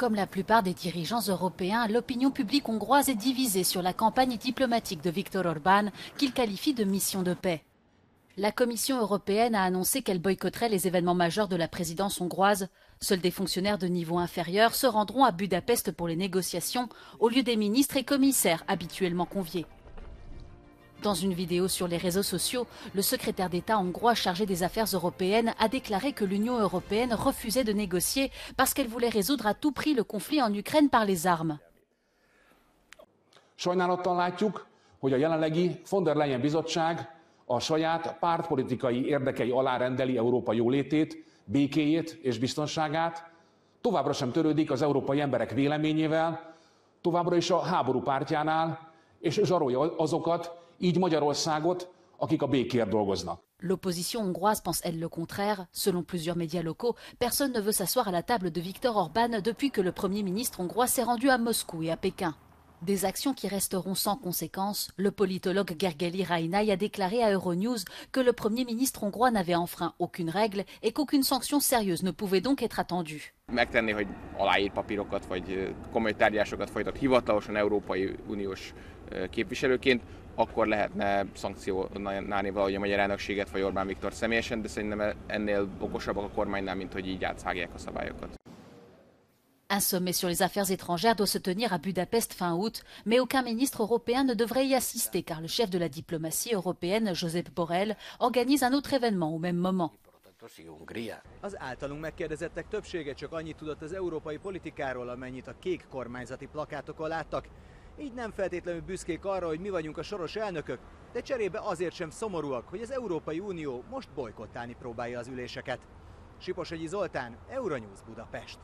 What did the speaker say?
Comme la plupart des dirigeants européens, l'opinion publique hongroise est divisée sur la campagne diplomatique de Viktor Orbán, qu'il qualifie de mission de paix. La Commission européenne a annoncé qu'elle boycotterait les événements majeurs de la présidence hongroise. Seuls des fonctionnaires de niveau inférieur se rendront à Budapest pour les négociations, au lieu des ministres et commissaires habituellement conviés. Dans une vidéo sur les réseaux sociaux, le secrétaire d'État hongrois chargé des affaires européennes a déclaré que l'Union européenne refusait de négocier parce qu'elle voulait résoudre à tout prix le conflit en Ukraine par les armes. Sajnálattal látjuk, hogy a jelenlegi von der Leyen bizottság a saját pártpolitikai érdekei alá rendeli Európa jólétét, békéjét és biztonságát, továbbra sem törődik az európai emberek véleményével, továbbra is a háború pártjánál, és zsarolja azokat, így Magyarországot, akik a békért dolgoznak. L'opposition hongroise pense elle le contraire. Selon plusieurs médias locaux, personne ne veut s'asseoir à la table de Viktor Orbán depuis que le Premier ministre hongrois s'est rendu à Moscou et à Pékin. Des actions qui resteront sans conséquence. Le politologue Gergely Rajnai a déclaré à Euronews que le Premier ministre hongrois n'avait enfreint aucune règle et qu'aucune sanction sérieuse ne pouvait donc être attendue. Megtenni, hogy aláír papírokat, vagy komoly tárgyalásokat folytat hivatalosan Európai Uniós képviselőként, akkor lehetne szankcionálni valahogy a magyar elnökséget vagy Orbán Viktor személyesen, de szerintem ennél okosabbak a kormánynál, mint hogy így átszágják a szabályokat. Un sommet sur les affaires étrangères doit se tenir à Budapest fin août, mais aucun ministre européen ne devrait y assister car le chef de la diplomatie européenne, Josep Borrell, organise un autre événement au même moment. Az általunk megkérdezettek többsége csak annyit tudott az európai politikáról, amennyit a kék kormányzati plakátokon láttak. Így nem feltétlenül büszkék arra, hogy mi vagyunk a soros elnökök, de cserébe azért sem szomorúak, hogy az Európai Unió most bojkottálni próbálja az üléseket. Siposegyi Zoltán, Euronews Budapest.